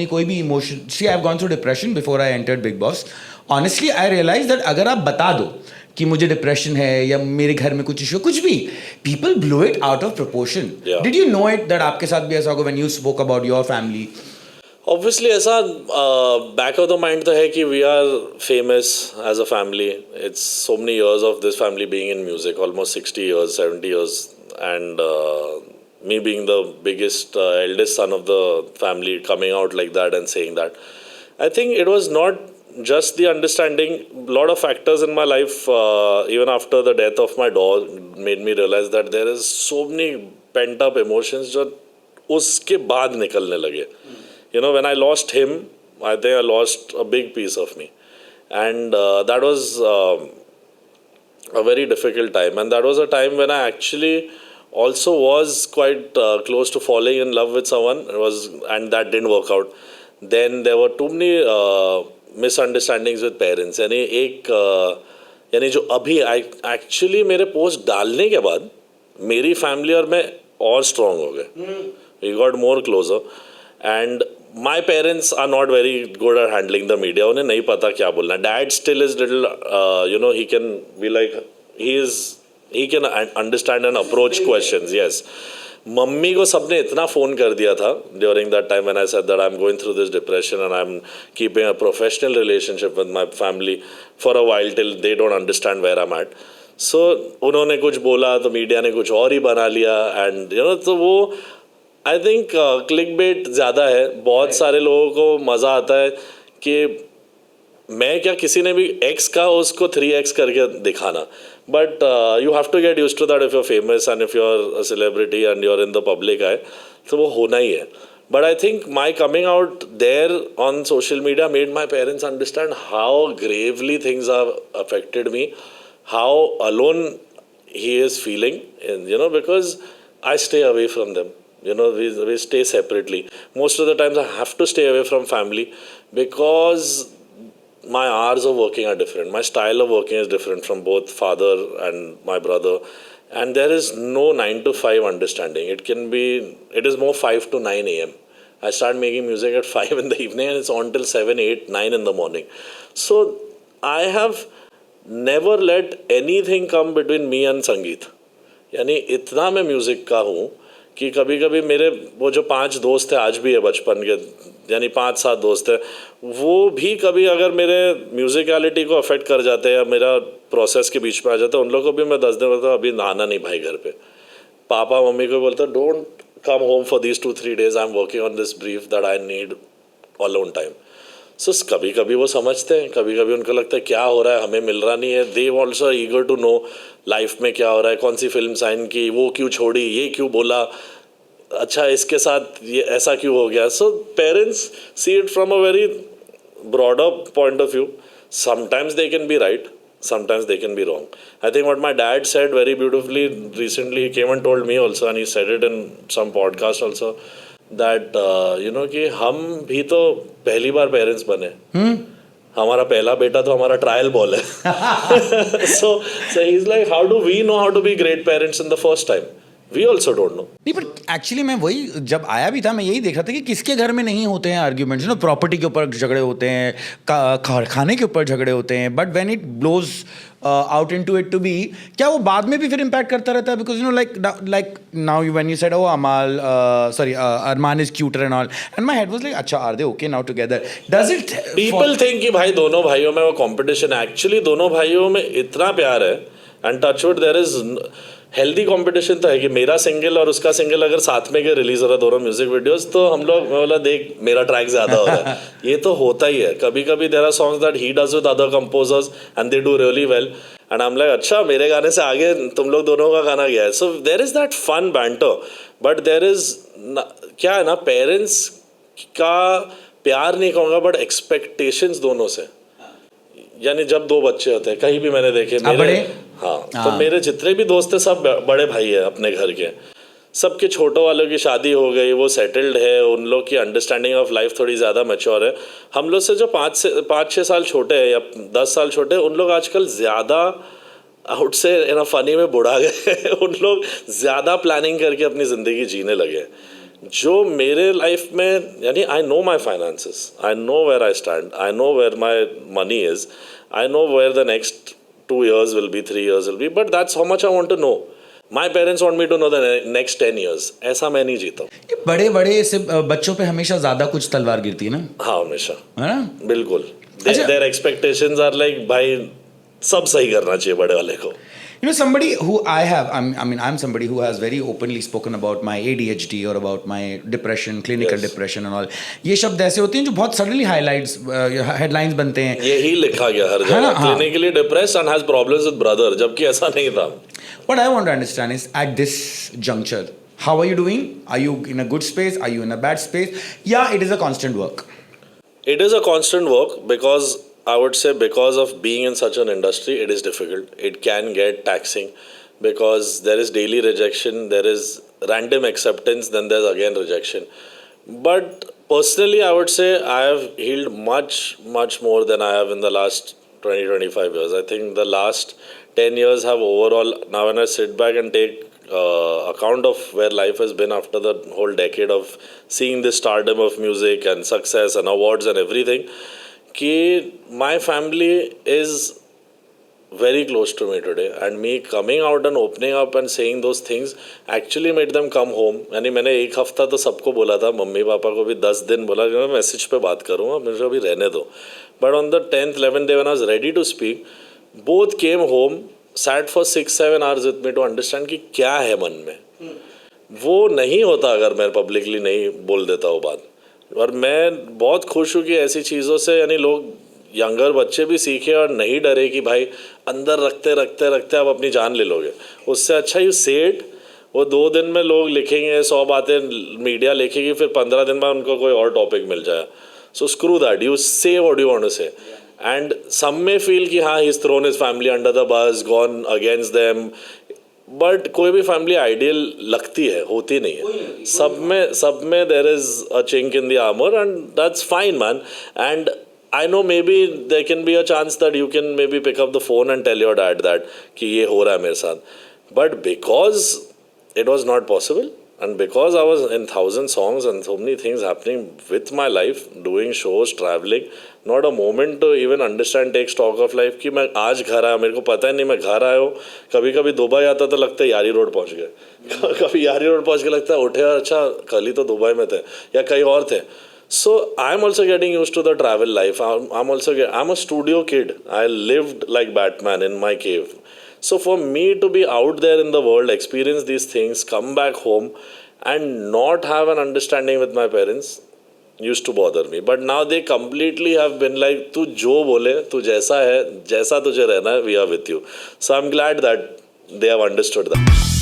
कोई भी emotion, see I have gone through depression before I entered Bigg Boss. Honestly I realise that अगर आप बता दो कि मुझे डिप्रेशन है या मेरे घर में कुछ इशू, कुछ भी, people blow it out of proportion. Did you know it that आपके साथ भी ऐसा होगा when you spoke about your family? Obviously ऐसा बैक ऑफ द माइंड तो है कि we are famous as a family. It's so many years of this family being in music, almost 60 years, 70 years, and me being the biggest eldest son of the family, coming out like that and saying that, I think it was not just the understanding. A lot of factors in my life, even after the death of my dog, made me realize that there is so many pent up emotions जो उसके बाद निकलने लगे. You know, when I lost him, I think I lost a big piece of me, and that was a very difficult time. And that was a time when I actually also was quite close to falling in love with someone. And that didn't work out. Then there were too many misunderstandings with parents. यानी जो अभी actually मेरे post डालने के बाद मेरी family और मैं और स्ट्रांग हो गए. We got more closer. And my parents are not very good at handling the media. उन्हें नहीं पता क्या बोलना. Dad still is little, he can be like, he can understand and approach questions. Yes. Mummy को सबने इतना phone कर दिया था during that time when I said that I'm going through this depression and I'm keeping a professional relationship with my family for a while till they don't understand where I'm at. So उन्होंने कुछ बोला तो media ने कुछ और ही बना लिया. And तो वो आई थिंक क्लिक बेट ज़्यादा है. बहुत सारे लोगों को मज़ा आता है कि मैं क्या, किसी ने भी एक्स का उसको 3x करके दिखाना. But you have to get used to that. If you are famous and if you are a celebrity and you are in the public eye, तो वो होना ही है. But I think my coming out there on social media made my parents understand how gravely things are affected me, how alone he is feeling, and because I stay away from them. We stay separately. Most of the times I have to stay away from family because my hours of working are different. My style of working is different from both father and my brother. And there is no 9 to 5 understanding. It is more 5 to 9 a.m. I start making music at 5 in the evening and it's on till 7, 8, 9 in the morning. So I have never let anything come between me and संगीत. यानी इतना मैं music का हूँ कि कभी कभी मेरे वो जो 5 दोस्त थे आज भी है बचपन के, यानी 5-7 दोस्त हैं, वो भी कभी अगर मेरे म्यूज़िकलिटी को अफेक्ट कर जाते हैं या मेरा प्रोसेस के बीच में आ जाता है, उन लोगों को भी मैं 10 दिन बोलता हूँ अभी आना नहीं भाई घर पे. पापा मम्मी को बोलता don't come home for these 2-3 days. I am working on this brief that I need alone time. So कभी कभी वो समझते हैं, कभी कभी उनको लगता है क्या हो रहा है, हमें मिल रहा नहीं है. They also eager to know life में क्या हो रहा है, कौन सी फिल्म साइन की, वो क्यों छोड़ी, ये क्यों बोला, अच्छा इसके साथ ये ऐसा क्यों हो गया. So parents see it from a very broader point of view. Sometimes they can be right, sometimes they can be wrong. I think what my dad said very beautifully recently, he came and told me also, and he said it in some podcast also, that कि हम भी तो पहली बार parents बने. हमारा पहला बेटा तो हमारा ट्रायल बॉल है. so he's like, how do we know how to be great parents in the first time? We also don't know. नहीं, बट एक्चुअली मैं वही जब आया भी था मैं यही देख रहा था कि किसके घर में नहीं होते हैं आर्ग्यूमेंट्स. प्रॉपर्टी के ऊपर झगड़े होते हैं, खाने के ऊपर झगड़े होते हैं, but when it blows out into it to be, क्या वो बाद में भी फिर इम्पैक्ट करता रहता है? Because like now when you said oh Arman is cuter and all, and my head was like अच्छा are they okay now together? Does it people think कि भाई दोनों भाइयों में वो कंपटीशन है. एक्चुअली दोनों भाइयों में इतना प्यार है, and touchwood there is healthy competition तो है कि मेरा सिंगल और उसका सिंगल अगर साथ में के रिलीज हो रहा है दोनों म्यूजिक वीडियोस, तो हम लोग, मैं बोला देख मेरा ट्रैक ज़्यादा हो रहा है. ये तो होता ही है. कभी कभी there are songs that he does with other composers and they do really well, and I am like अच्छा मेरे गाने से आगे तुम लोग दोनों का गाना गया है. So there is that fun banter, but there is क्या है ना, पेरेंट्स का प्यार नहीं कहूँगा बट एक्सपेक्टेशंस दोनों से. यानी जब 2 बच्चे होते हैं, कहीं भी मैंने देखे मेरे, तो मेरे जितने भी दोस्त हैं सब बड़े भाई है अपने घर के. सबके छोटों वालों की शादी हो गई, वो सेटल्ड है, उन लोग की अंडरस्टैंडिंग ऑफ लाइफ थोड़ी ज़्यादा मैच्योर है. हम लोग से जो 5-6 साल छोटे हैं या 10 साल छोटे हैं, उन लोग आजकल ज़्यादा आउट से इन फनी में बुढ़ा गए. उन लोग ज़्यादा प्लानिंग करके अपनी ज़िंदगी जीने लगे. जो मेरे लाइफ में यानी I know my finances, I know where I stand, I know where my money is, I know where the next 2 years will be, 3 years will be, but that's how much I want to know. My parents want me to know the next 10 years. ऐसा मैं नहीं जीता हूँ. ये बड़े बड़े से बच्चों पे हमेशा ज्यादा कुछ तलवार गिरती है ना, हाँ हमेशा, है ना? बिल्कुल. अच्छा. Their expectations are like भाई सब सही करना चाहिए बड़े वाले को. You know, somebody who I'm somebody who has very openly spoken about my ADHD or about my depression, clinical Yes. depression and all. ये शब्द ऐसे होते हैं जो बहुत suddenly headlines बनते हैं. यही लिखा गया हर है जगह. ना? हाँ. Clinically depressed and has problems with brother, जबकि ऐसा नहीं था. What I want to understand is at this juncture, how are you doing? Are you in a good space? Are you in a bad space? Yeah, it is a constant work. It is a constant work because I would say because of being in such an industry, it is difficult. It can get taxing because there is daily rejection, there is random acceptance, then there's again rejection. But personally, I would say I have healed much, much more than I have in the last 20, 25 years. I think the last 10 years have overall, now when I sit back and take account of where life has been after the whole decade of seeing the stardom of music and success and awards and everything, कि my family is very close to me today and me coming out and opening up and saying those things actually made them come home. यानी मैंने एक हफ्ता तो सबको बोला था, mummy papa को भी 10 दिन बोला कि मैं मैसेज पे बात करूँगा, मुझे अभी रहने दो. But on the 10th, 11th day when I was ready to speak, both came home, sat for 6-7 hours with me to understand कि क्या है मन में. वो नहीं होता अगर मैं पब्लिकली नहीं बोल देता वो बात. और मैं बहुत खुश हूँ कि ऐसी चीज़ों से यानी लोग यंगर बच्चे भी सीखे और नहीं डरे कि भाई अंदर रखते रखते रखते आप अपनी जान ले लोगे. उससे अच्छा यू से इट. वो 2 दिन में लोग लिखेंगे 100 बातें, मीडिया लिखेगी, फिर 15 दिन बाद उनको कोई और टॉपिक मिल जाए. सो स्क्रू दैट, यू से व्हाट यू वांट टू से. एंड सम में फील कि हाँ he is throne his family under the bus, gone against them. But कोई भी फैमिली आइडियल लगती है, होती नहीं है. सब में there is a chink in the armour and that's fine man. And I know maybe there can be a chance that you can maybe pick up the phone and tell your dad that कि ये हो रहा है मेरे साथ. But because it was not possible and because I was in 1,000 songs and so many things happening with my life, doing shows, traveling, not a moment to even understand, take stock of life कि मैं आज घर आया, मेरे को पता ही नहीं मैं घर आया हूँ. कभी कभी दुबई आता तो लगता है यारी रोड पहुँच गए, कभी यारी रोड पहुँच के लगता है उठे और अच्छा कल ही तो दुबई में थे या कहीं और थे. So I'm also getting used to the travel life. I'm a studio kid. I lived like Batman in my cave. So for me to be out there in the world, experience these things, come back home and not have an understanding with my parents used to bother me. But now they completely have been like, तू जो बोले, तू जैसा है, जैसा तुझे रहना है, we are with you. So I'm glad that they have understood that.